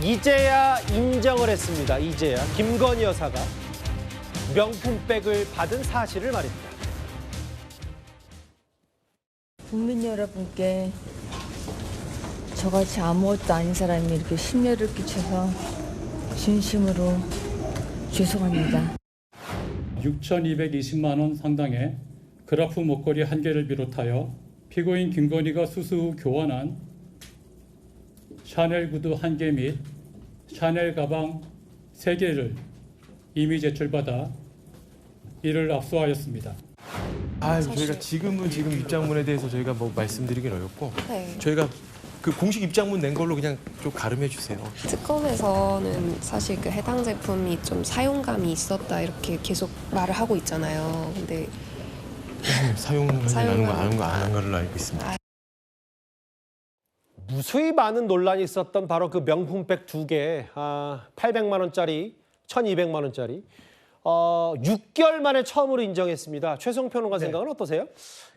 이제야 인정을 했습니다. 이제야 김건희 여사가 명품백을 받은 사실을 말입니다. 국민 여러분께 저같이 아무것도 아닌 사람이 이렇게 심려를 끼쳐서 진심으로 죄송합니다. 6,220만 원 상당의 그라프 목걸이 1개를 비롯하여 피고인 김건희가 수수 후 교환한 샤넬 구두 1개 및 샤넬 가방 3개를 이미 제출받아 이를 압수하였습니다. 저희가 지금 입장문에 대해서 저희가 뭐 말씀드리긴 어렵고 저희가 그 공식 입장문 낸 걸로 그냥 좀 가름해 주세요. 특검에서는 사실 그 해당 제품이 좀 사용감이 있었다 이렇게 계속 말을 하고 있잖아요. 근데 사용감이 나는 거 안 한 걸로 알고 있습니다. 무수히 많은 논란이 있었던 바로 그 명품백 2개, 800만 원짜리, 1,200만 원짜리. 6개월 만에 처음으로 인정했습니다. 최성 평론가 생각은 어떠세요?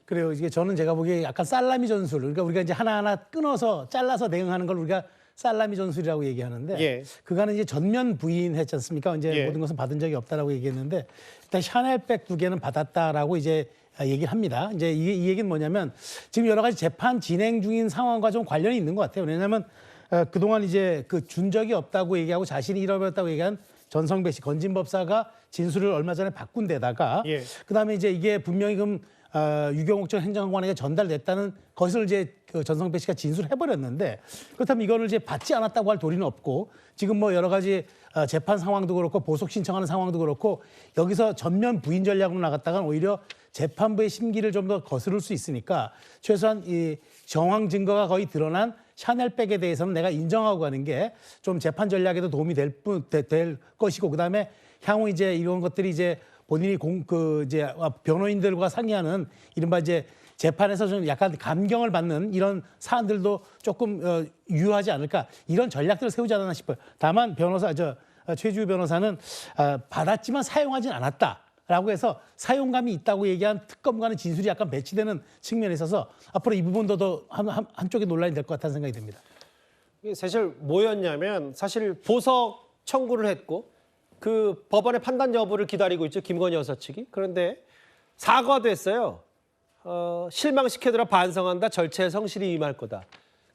그래요. 이게 저는 제가 보기에 약간 살라미 전술. 그러니까 우리가 이제 하나하나 끊어서 잘라서 대응하는 걸 우리가 살라미 전술이라고 얘기하는데 예. 그간은 이제 전면 부인했지 않습니까? 이제 예. 모든 것은 받은 적이 없다라고 얘기했는데 일단 샤넬백 2개는 받았다라고 이제 얘기를 합니다. 이제 이 얘기는 뭐냐면 지금 여러 가지 재판 진행 중인 상황과 좀 관련이 있는 것 같아요. 왜냐하면 그동안 이제 그 준 적이 없다고 얘기하고 자신이 잃어버렸다고 얘기한 전성배 씨 건진법사가 진술을 얼마 전에 바꾼 데다가 예. 그다음에 이제 이게 분명히 그럼 유경옥 전 행정관에게 전달됐다는 것을 이제 그 전성배 씨가 진술해버렸는데 그렇다면 이거를 이제 받지 않았다고 할 도리는 없고 지금 뭐 여러 가지 재판 상황도 그렇고 보석 신청하는 상황도 그렇고 여기서 전면 부인 전략으로 나갔다간 오히려 재판부의 심기를 좀 더 거스를 수 있으니까 최소한 이 정황 증거가 거의 드러난 샤넬백에 대해서는 내가 인정하고 가는 게 좀 재판 전략에도 도움이 될 것이고 그다음에 향후 이제 이런 것들이 이제 본인이 이제 변호인들과 상의하는 이른바 이제 재판에서 좀 약간 감경을 받는 이런 사안들도 조금 유효하지 않을까 이런 전략들을 세우지 않았나 싶어요. 다만 최주우 변호사는 받았지만 사용하진 않았다라고 해서 사용감이 있다고 얘기한 특검과는 진술이 약간 배치되는 측면에 있어서 앞으로 이 부분도 더 한쪽에 논란이 될 것 같다는 생각이 듭니다. 이게 사실 뭐였냐면 사실 보석 청구를 했고 그 법원의 판단 여부를 기다리고 있죠. 김건희 여사 측이. 그런데 사과도 했어요. 실망시켜들어 반성한다. 절차에 성실히 임할 거다.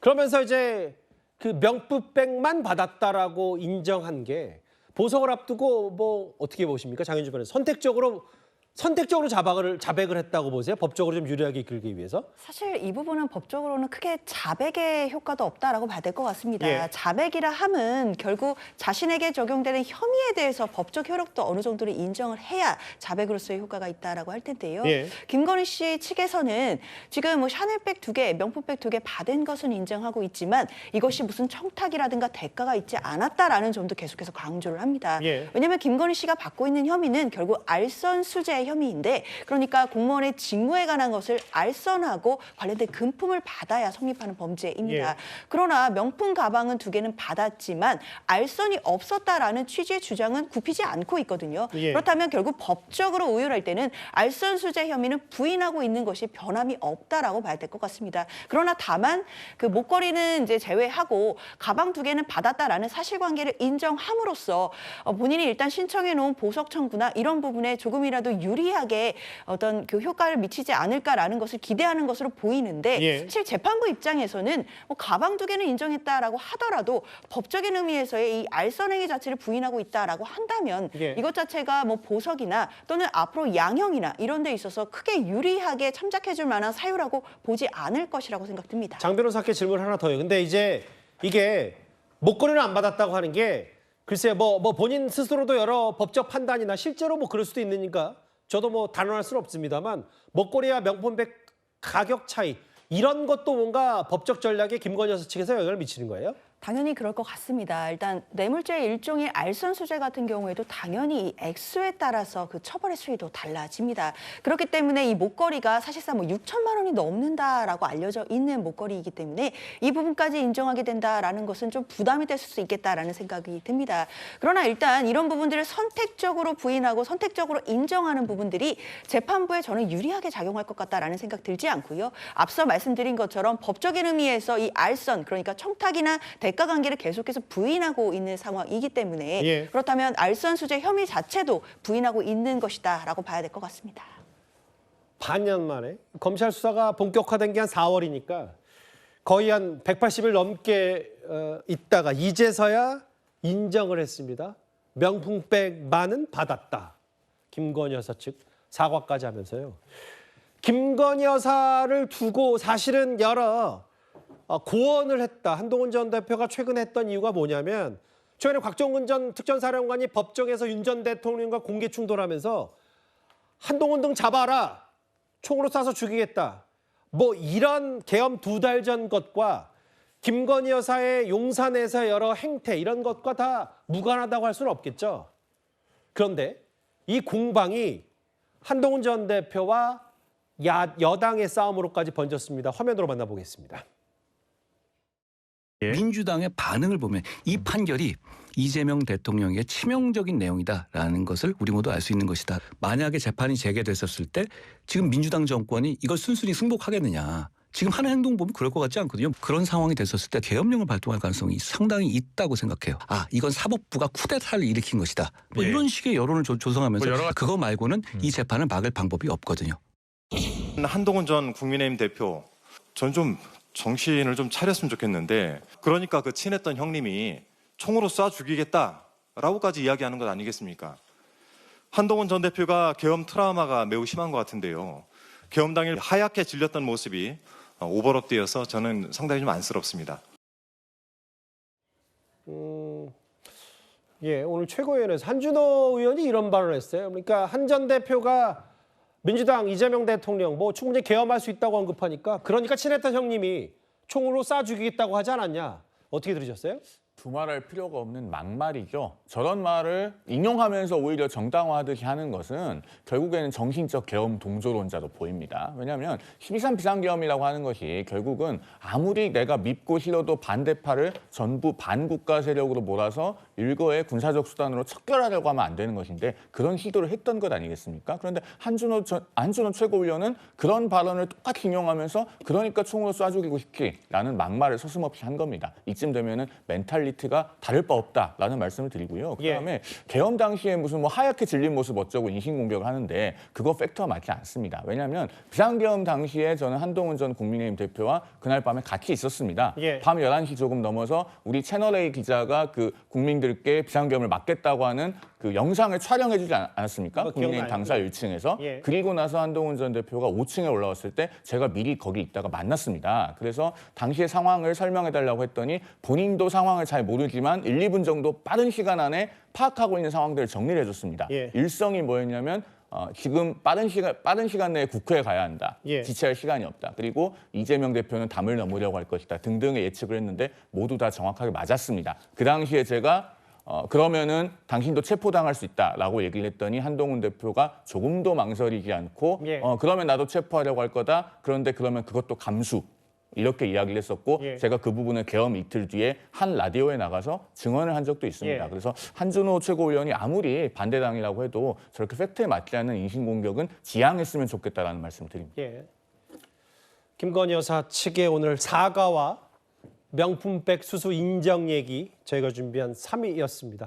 그러면서 이제 그 명품백만 받았다라고 인정한 게 보석을 앞두고 뭐 어떻게 보십니까? 장윤주 변호사. 선택적으로 자백을 했다고 보세요? 법적으로 좀 유리하게 이끌기 위해서? 사실 이 부분은 법적으로는 크게 자백의 효과도 없다라고 봐야 될 것 같습니다. 예. 자백이라 함은 결국 자신에게 적용되는 혐의에 대해서 법적 효력도 어느 정도를 인정을 해야 자백으로서의 효과가 있다라고 할 텐데요. 예. 김건희 씨 측에서는 지금 뭐 샤넬백 2개, 명품백 2개 받은 것은 인정하고 있지만 이것이 무슨 청탁이라든가 대가가 있지 않았다라는 점도 계속해서 강조를 합니다. 예. 왜냐하면 김건희 씨가 받고 있는 혐의는 결국 알선수재 혐의인데 그러니까 공무원의 직무에 관한 것을 알선하고 관련된 금품을 받아야 성립하는 범죄입니다. 예. 그러나 명품 가방은 2개는 받았지만 알선이 없었다라는 취지의 주장은 굽히지 않고 있거든요. 예. 그렇다면 결국 법적으로 의율할 때는 알선수재 혐의는 부인하고 있는 것이 변함이 없다라고 봐야 될 것 같습니다. 그러나 다만 그 목걸이는 이제 제외하고 가방 2개는 받았다라는 사실관계를 인정함으로써 본인이 일단 신청해 놓은 보석 청구나 이런 부분에 조금이라도 유리하게 어떤 그 효과를 미치지 않을까라는 것을 기대하는 것으로 보이는데 예. 사실 재판부 입장에서는 뭐 가방 2개는 인정했다라고 하더라도 법적인 의미에서의 이 알선행위 자체를 부인하고 있다라고 한다면 예. 이것 자체가 뭐 보석이나 또는 앞으로 양형이나 이런 데 있어서 크게 유리하게 참작해줄 만한 사유라고 보지 않을 것이라고 생각됩니다. 장 변호사께 질문 하나 더요. 근데 이제 이게 목걸이를 안 받았다고 하는 게 글쎄요, 뭐 본인 스스로도 여러 법적 판단이나 실제로 뭐 그럴 수도 있으니까 저도 뭐 단언할 수는 없습니다만 목걸이와 명품백 가격 차이 이런 것도 뭔가 법적 전략에 김건희 여사 측에서 영향을 미치는 거예요? 당연히 그럴 것 같습니다. 일단 뇌물죄의 일종의 알선수재 같은 경우에도 당연히 이 액수에 따라서 그 처벌의 수위도 달라집니다. 그렇기 때문에 이 목걸이가 사실상 뭐 6천만 원이 넘는다라고 알려져 있는 목걸이이기 때문에 이 부분까지 인정하게 된다라는 것은 좀 부담이 됐을 수 있겠다라는 생각이 듭니다. 그러나 일단 이런 부분들을 선택적으로 부인하고 선택적으로 인정하는 부분들이 재판부에 저는 유리하게 작용할 것 같다라는 생각 들지 않고요. 앞서 말씀드린 것처럼 법적인 의미에서 이 알선, 그러니까 청탁이나 대가 관계를 계속해서 부인하고 있는 상황이기 때문에 예. 그렇다면 알선수재 혐의 자체도 부인하고 있는 것이다라고 봐야 될 것 같습니다. 반년 만에 검찰 수사가 본격화된 게 한 4월이니까 거의 한 180일 넘게 있다가 이제서야 인정을 했습니다. 명품백만은 받았다. 김건희 여사 측 사과까지 하면서요. 김건희 여사를 두고 사실은 여러 고언을 했다. 한동훈 전 대표가 최근에 했던 이유가 뭐냐면 최근에 곽종근 전 특전사령관이 법정에서 윤 전 대통령과 공개 충돌하면서 한동훈 등 잡아라. 총으로 쏴서 죽이겠다. 뭐 이런 계엄 2달 전 것과 김건희 여사의 용산에서 여러 행태 이런 것과 다 무관하다고 할 수는 없겠죠. 그런데 이 공방이 한동훈 전 대표와 여당의 싸움으로까지 번졌습니다. 화면으로 만나보겠습니다. 민주당의 반응을 보면 이 판결이 이재명 대통령의 치명적인 내용이다라는 것을 우리 모두 알 수 있는 것이다. 만약에 재판이 재개됐었을 때 지금 민주당 정권이 이걸 순순히 승복하겠느냐. 지금 하는 행동 보면 그럴 것 같지 않거든요. 그런 상황이 됐었을 때 계엄령을 발동할 가능성이 상당히 있다고 생각해요. 아, 이건 사법부가 쿠데타를 일으킨 것이다. 뭐 이런 식의 여론을 조성하면서 그거 말고는 이 재판을 막을 방법이 없거든요. 한동훈 전 국민의힘 대표, 전 좀 정신을 좀 차렸으면 좋겠는데, 그러니까 그 친했던 형님이 총으로 쏴 죽이겠다라고까지 이야기하는 것 아니겠습니까? 한동훈 전 대표가 계엄 트라우마가 매우 심한 것 같은데요. 계엄 당일 하얗게 질렸던 모습이 오버랩되어서 저는 상당히 좀 안쓰럽습니다. 예, 오늘 최고위원회에서 한준호 의원이 이런 발언을 했어요. 그러니까 한 전 대표가 민주당 이재명 대통령 뭐 충분히 계엄할 수 있다고 언급하니까 그러니까 친했던 형님이 총으로 쏴 죽이겠다고 하지 않았냐. 어떻게 들으셨어요? 두말할 필요가 없는 막말이죠. 저런 말을 인용하면서 오히려 정당화하듯이 하는 것은 결국에는 정신적 계엄 동조론자로 보입니다. 왜냐하면 12.3 비상계엄이라고 하는 것이 결국은 아무리 내가 밉고 싫어도 반대파를 전부 반국가 세력으로 몰아서 일거의 군사적 수단으로 척결하려고 하면 안 되는 것인데 그런 시도를 했던 것 아니겠습니까? 그런데 안준호 최고위원은 그런 발언을 똑같이 인용하면서 그러니까 총으로 쏴 죽이고 싶지라는 막말을 서슴없이 한 겁니다. 이쯤 되면은 멘탈리티가 다를 바 없다라는 말씀을 드리고요. 그다음에 계엄 당시에 무슨 뭐 하얗게 질린 모습 어쩌고 인신공격을 하는데 그거 팩트와 맞지 않습니다. 왜냐하면 비상계엄 당시에 저는 한동훈 전 국민의힘 대표와 그날 밤에 같이 있었습니다. 밤 11시 조금 넘어서 우리 채널A 기자가 그 국민들께 비상계엄을 막겠다고 하는 그 영상을 촬영해주지 않았습니까? 국민의힘 당사 1층에서. 그리고 나서 한동훈 전 대표가 5층에 올라왔을 때 제가 미리 거기 있다가 만났습니다. 그래서 당시의 상황을 설명해달라고 했더니 본인도 상황을 잘 모르지만 1, 2분 정도 빠른 시간 안에 파악하고 있는 상황들을 정리를 해줬습니다. 일성이 뭐였냐면 지금 빠른 시간 내에 국회에 가야 한다. 지체할 시간이 없다. 그리고 이재명 대표는 담을 넘으려고 할 것이다. 등등의 예측을 했는데 모두 다 정확하게 맞았습니다. 그 당시에 제가 그러면은 당신도 체포당할 수 있다라고 얘기를 했더니 한동훈 대표가 조금도 망설이지 않고 그러면 나도 체포하려고 할 거다. 그런데 그러면 그것도 감수. 이렇게 이야기를 했었고 제가 그 부분을 계엄 이틀 뒤에 한 라디오에 나가서 증언을 한 적도 있습니다. 그래서 한준호 최고위원이 아무리 반대당이라고 해도 저렇게 팩트에 맞지 않는 인신공격은 지양했으면 좋겠다라는 말씀을 드립니다. 김건희 여사 측의 오늘 사과와 명품백 수수 인정 얘기 저희가 준비한 3위였습니다.